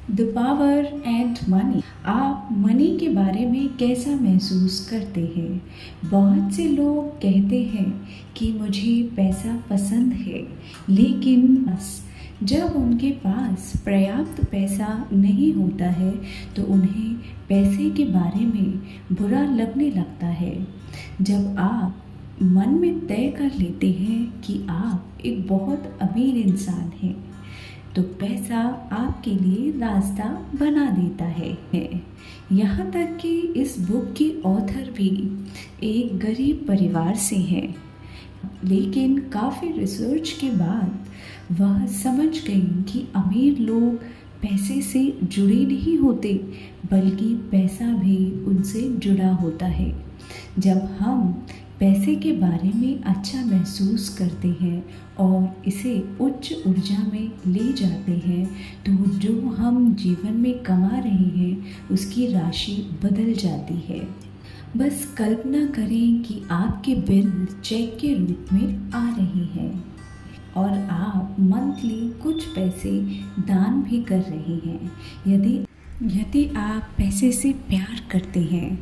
The power and money. आप money के बारे में कैसा महसूस करते हैं? बहुत से लोग कहते हैं कि मुझे पैसा पसंद है, लेकिन जब उनके पास पर्याप्त पैसा नहीं होता है तो उन्हें पैसे के बारे में बुरा लगने लगता है। जब आप मन में तय कर लेते हैं कि आप एक बहुत अमीर इंसान हैं, तो पैसा आपके लिए रास्ता बना देता है। यहाँ तक कि इस बुक की ऑथर भी एक गरीब परिवार से है, लेकिन काफ़ी रिसर्च के बाद वह समझ गई कि अमीर लोग पैसे से जुड़े नहीं होते, बल्कि पैसा भी उनसे जुड़ा होता है। जब हम पैसे के बारे में अच्छा महसूस करते हैं और इसे उच्च ऊर्जा में ले जाते हैं, तो जो हम जीवन में कमा रहे हैं उसकी राशि बदल जाती है। बस कल्पना करें कि आपके बिल चेक के रूप में आ रहे हैं और आप मंथली कुछ पैसे दान भी कर रहे हैं। यदि आप पैसे से प्यार करते हैं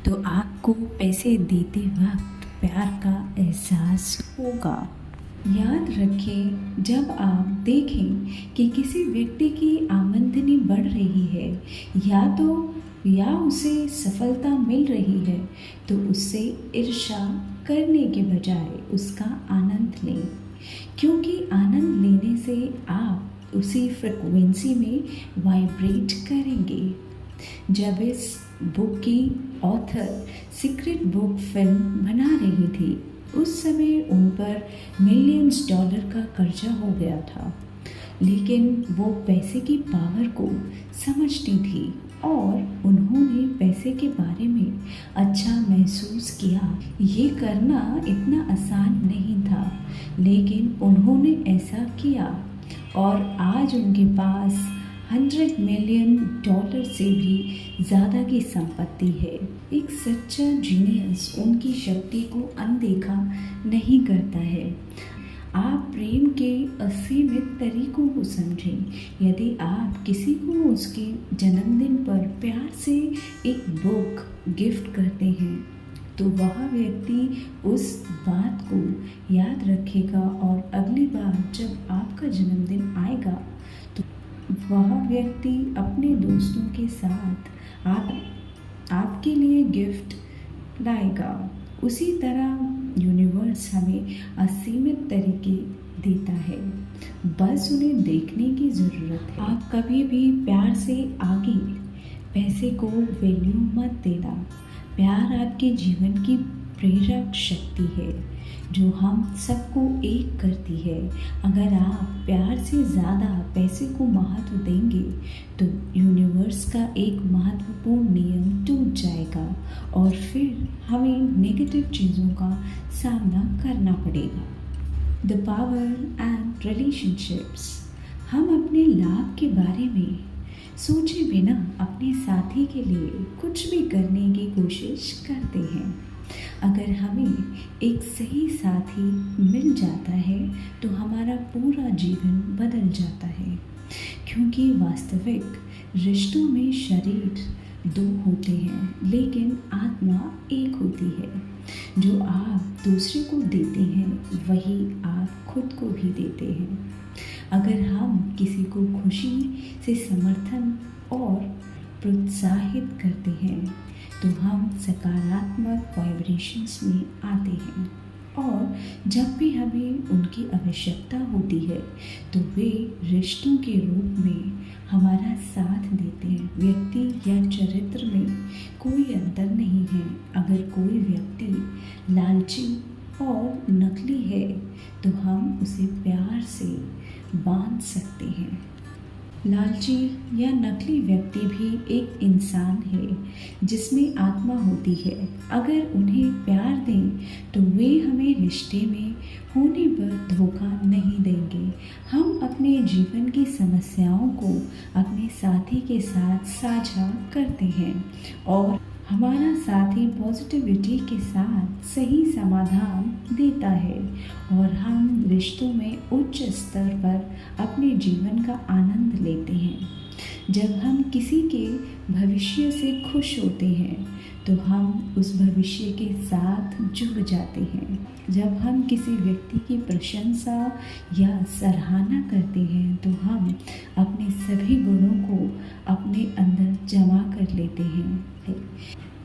तो आपको पैसे देते वक्त प्यार का एहसास होगा। याद रखें, जब आप देखें कि किसी व्यक्ति की आमदनी बढ़ रही है या उसे सफलता मिल रही है, तो उससे ईर्ष्या करने के बजाय उसका आनंद लें, क्योंकि आनंद लेने से आप उसी फ्रिक्वेंसी में वाइब्रेट करेंगे। जब इस बुक की ऑथर सीक्रेट बुक फिल्म बना रही थी, उस समय उन पर मिलियंस डॉलर का कर्जा हो गया था, लेकिन वो पैसे की पावर को समझती थी और उन्होंने पैसे के बारे में अच्छा महसूस किया। ये करना इतना आसान नहीं था, लेकिन उन्होंने ऐसा किया और आज उनके पास $100 मिलियन से भी ज़्यादा की संपत्ति है। एक सच्चा जीनियस उनकी शक्ति को अनदेखा नहीं करता है। आप प्रेम के असीमित तरीकों को समझें। यदि आप किसी को उसके जन्मदिन पर प्यार से एक बुक गिफ्ट करते हैं, तो वह व्यक्ति उस बात को याद रखेगा और अगली बार जब आपका जन्मदिन आएगा तो वह व्यक्ति अपने दोस्तों के साथ आपके लिए गिफ्ट लाएगा। उसी तरह यूनिवर्स हमें असीमित तरीके देता है, बस उन्हें देखने की ज़रूरत है। आप कभी भी प्यार से आगे पैसे को वैल्यू मत देना। प्यार आपके जीवन की प्रेरक शक्ति है जो हम सबको एक करती है। अगर आप प्यार से ज़्यादा पैसे को महत्व देंगे तो यूनिवर्स का एक महत्वपूर्ण नियम टूट जाएगा और फिर हमें नेगेटिव चीज़ों का सामना करना पड़ेगा। The power and relationships. हम अपने लाभ के बारे में सोचे बिना अपने साथी के लिए कुछ भी करने की कोशिश करते हैं। अगर हमें एक सही साथी मिल जाता है तो हमारा पूरा जीवन बदल जाता है, क्योंकि वास्तविक रिश्तों में शरीर दो होते हैं लेकिन आत्मा एक होती है। जो आप दूसरे को देते हैं वही आप खुद को भी देते हैं। अगर हम किसी को खुशी से समर्थन और प्रोत्साहित करते हैं तो हम सकारात्मक वाइब्रेशंस में आते हैं और जब भी हमें उनकी आवश्यकता होती है तो वे रिश्तों के रूप में हमारा साथ देते हैं। व्यक्ति या चरित्र में कोई अंतर नहीं है। अगर कोई व्यक्ति लालची और नकली है तो हम उसे प्यार से बांध सकते हैं। लालची या नकली व्यक्ति भी एक इंसान है जिसमें आत्मा होती है। अगर उन्हें प्यार दें तो वे हमें रिश्ते में होने पर धोखा नहीं देंगे। हम अपने जीवन की समस्याओं को अपने साथी के साथ साझा करते हैं और हमारा साथी पॉजिटिविटी के साथ सही समाधान देता है और हम रिश्तों में उच्च स्तर पर अपने जीवन का आनंद लेते हैं। जब हम किसी के भविष्य से खुश होते हैं तो हम उस भविष्य के साथ जुड़ जाते हैं। जब हम किसी व्यक्ति की प्रशंसा या सराहना करते हैं तो हम अपने सभी गुणों को अपने अंदर जमा कर लेते हैं।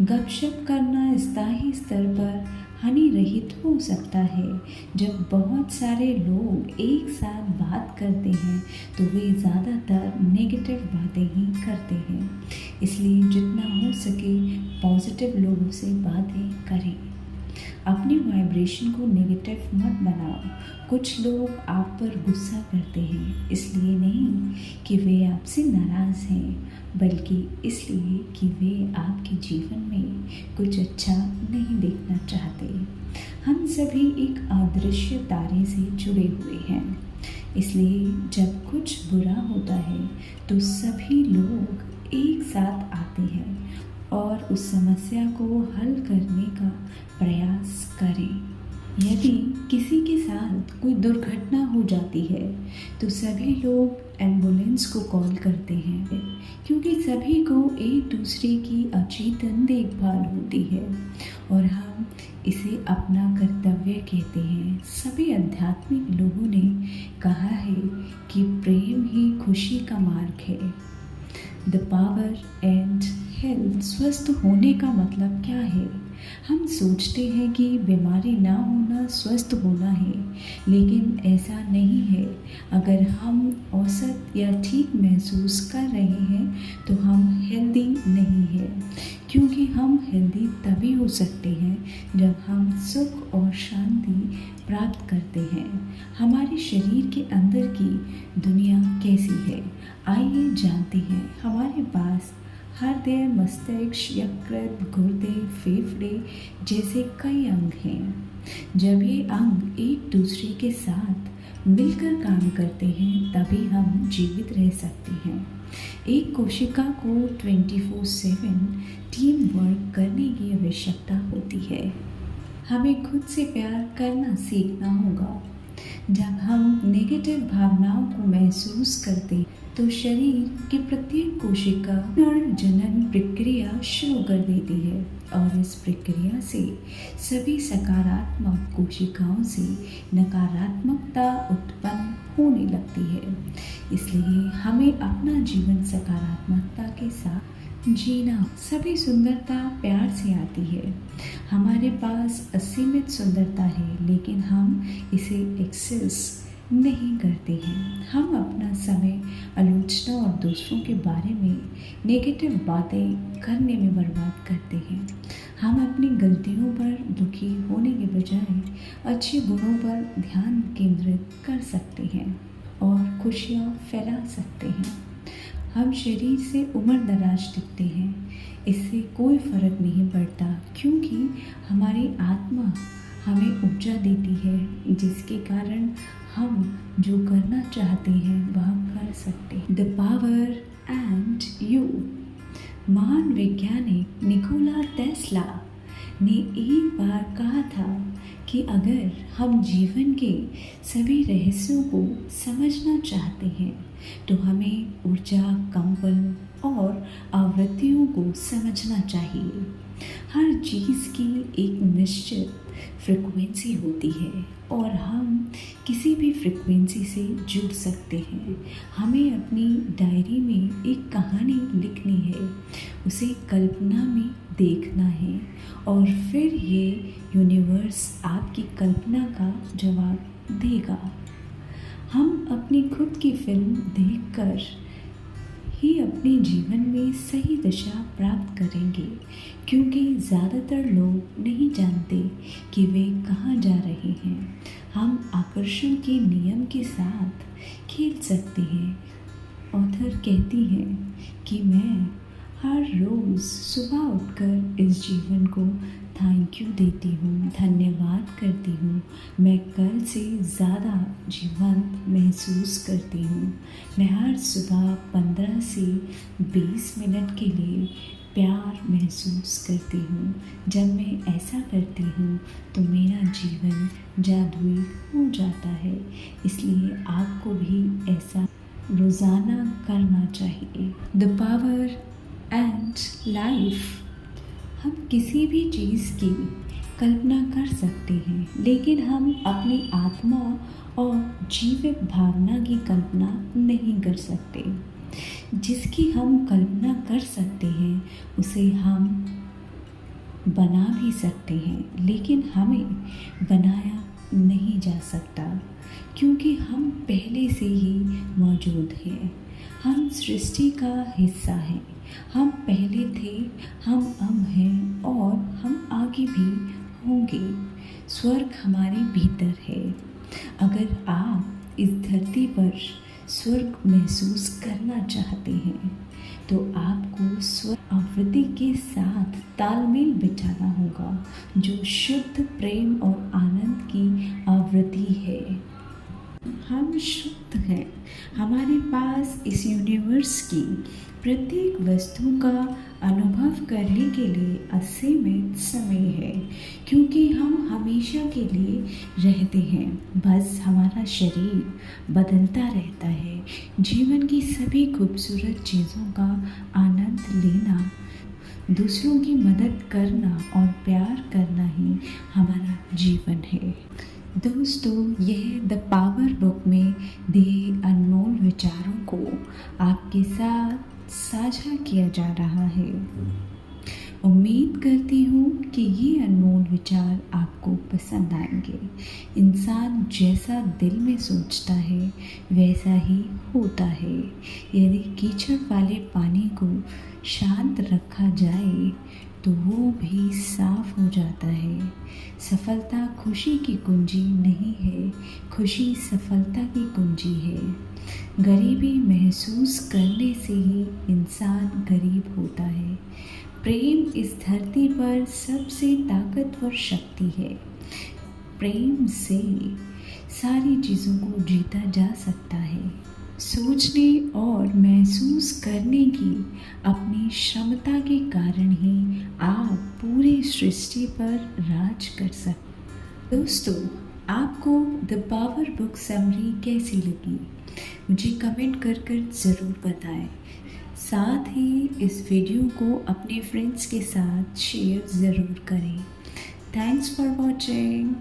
गपशप करना स्थायी स्तर पर हानि रहित हो सकता है। जब बहुत सारे लोग एक साथ बात करते हैं तो वे ज़्यादातर नेगेटिव बातें ही करते हैं। इसलिए जितना हो सके पॉजिटिव लोगों से बातें करें। अपनी वाइब्रेशन को नेगेटिव मत बनाओ। कुछ लोग आप पर गुस्सा करते हैं इसलिए नहीं कि वे आपसे नाराज़ हैं, बल्कि इसलिए कि वे आपके जीवन में कुछ अच्छा नहीं देखना चाहते। हम सभी एक अदृश्य तारे से जुड़े हुए हैं, इसलिए जब कुछ बुरा होता है तो सभी लोग एक साथ आते हैं और उस समस्या को हल करने का प्रयास करें। यदि किसी के साथ कोई दुर्घटना हो जाती है तो सभी लोग एम्बुलेंस को कॉल करते हैं, क्योंकि सभी को एक दूसरे की अचेतन देखभाल होती है और हम इसे अपना कर्तव्य कहते हैं। सभी आध्यात्मिक लोगों ने कहा है कि प्रेम ही खुशी का मार्ग है। The power and health. स्वस्थ होने का मतलब क्या है? हम सोचते हैं कि बीमारी ना होना स्वस्थ होना है, लेकिन ऐसा नहीं है। अगर हम औसत या ठीक महसूस कर रहे हैं तो हम हेल्दी नहीं हैं, क्योंकि हम हेल्दी तभी हो सकते हैं जब हम सुख और शांति प्राप्त करते हैं। हमारे शरीर के अंदर की दुनिया कैसी है, आइए जानते हैं। हमारे पास हृदय, मस्तिष्क, यकृत, गुर्दे, फेफड़े जैसे कई अंग हैं। जब ये अंग एक दूसरे के साथ मिलकर काम करते हैं तभी हम जीवित रह सकते हैं। एक कोशिका को 24/7 टीम वर्क करने की आवश्यकता होती है। हमें खुद से प्यार करना सीखना होगा। जब हम नेगेटिव भावनाओं को महसूस करते तो शरीर की प्रत्येक कोशिका पुनर्जनन प्रक्रिया शुरू कर देती है और इस प्रक्रिया से सभी सकारात्मक कोशिकाओं से नकारात्मकता उत्पन्न होने लगती है। इसलिए हमें अपना जीवन सकारात्मकता के साथ जीना। सभी सुंदरता प्यार से आती है। हमारे पास असीमित सुंदरता है, लेकिन हम इसे एक्सेस नहीं करते हैं। हम अपना समय आलोचना और दूसरों के बारे में नेगेटिव बातें करने में बर्बाद करते हैं। हम अपनी गलतियों पर दुखी होने के बजाय अच्छे गुणों पर ध्यान केंद्रित कर सकते हैं और खुशियाँ फैला सकते हैं। हम शरीर से उम्र दराज दिखते हैं, इससे कोई फर्क नहीं पड़ता, क्योंकि हमारी आत्मा हमें ऊर्जा देती है, जिसके कारण हम जो करना चाहते हैं वह कर सकते हैं। The power and you. महान वैज्ञानिक निकोला टेस्ला ने एक बार कहा था कि अगर हम जीवन के सभी रहस्यों को समझना चाहते हैं तो हमें ऊर्जा, कंपन और आवृत्तियों को समझना चाहिए। हर चीज़ की एक निश्चित फ्रिक्वेंसी होती है और हम किसी भी फ्रिक्वेंसी से जुड़ सकते हैं। हमें अपनी डायरी में एक कहानी लिखनी है, उसे कल्पना में देखना है और फिर ये यूनिवर्स आपकी कल्पना का जवाब देगा। हम अपनी खुद की फिल्म देखकर ही अपने जीवन में सही दिशा प्राप्त करेंगे, क्योंकि ज़्यादातर लोग नहीं जानते कि वे कहाँ जा रहे हैं। हम आकर्षण के नियम के साथ खेल सकते हैं। ऑथर कहती है कि मैं हर रोज़ सुबह उठकर इस जीवन को थैंक यू देती हूँ, धन्यवाद करती हूँ। मैं कल से ज़्यादा जीवंत महसूस करती हूँ। मैं हर सुबह 15 से 20 मिनट के लिए प्यार महसूस करती हूँ। जब मैं ऐसा करती हूँ तो मेरा जीवन जादुई हो जाता है। इसलिए आपको भी ऐसा रोज़ाना करना चाहिए। The power and life. हम किसी भी चीज़ की कल्पना कर सकते हैं, लेकिन हम अपनी आत्मा और जीवित भावना की कल्पना नहीं कर सकते। जिसकी हम कल्पना कर सकते हैं उसे हम बना भी सकते हैं, लेकिन हमें बनाया नहीं जा सकता, क्योंकि हम पहले से ही मौजूद हैं। हम सृष्टि का हिस्सा हैं। हम पहले थे, हम अब हैं और हम आगे भी होंगे। स्वर्ग हमारे भीतर है। अगर आप इस धरती पर स्वर्ग महसूस करना चाहते हैं तो आपको स्वर्ग आवृत्ति के साथ तालमेल बिठाना होगा, जो शुद्ध प्रेम और आनंद की आवृत्ति है। हम शुद्ध हैं। हमारे पास इस यूनिवर्स की प्रत्येक वस्तु का अनुभव करने के लिए असीमित समय है, क्योंकि हम हमेशा के लिए रहते हैं। बस हमारा शरीर बदलता रहता है। जीवन की सभी खूबसूरत चीज़ों का आनंद लेना, दूसरों की मदद करना और प्यार करना ही हमारा जीवन है। दोस्तों, यह द पावर बुक में दिए अनमोल विचारों को आपके साथ साझा किया जा रहा है। उम्मीद करती हूँ कि ये अनमोल विचार आपको पसंद आएंगे। इंसान जैसा दिल में सोचता है वैसा ही होता है। यदि कीचड़ वाले पानी को शांत रखा जाए तो वो भी साफ हो जाता है। सफलता खुशी की कुंजी नहीं है, खुशी सफलता की कुंजी है। गरीबी महसूस करने से ही इंसान गरीब होता है। प्रेम इस धरती पर सबसे ताकतवर शक्ति है। प्रेम से सारी चीज़ों को जीता जा सकता है। सोचने और महसूस करने की अपनी क्षमता के कारण ही आप पूरी सृष्टि पर राज कर सकते। दोस्तों, आपको द पावर बुक समरी कैसी लगी मुझे कमेंट कर ज़रूर बताएं। साथ ही इस वीडियो को अपने फ्रेंड्स के साथ शेयर ज़रूर करें। Thanks for watching.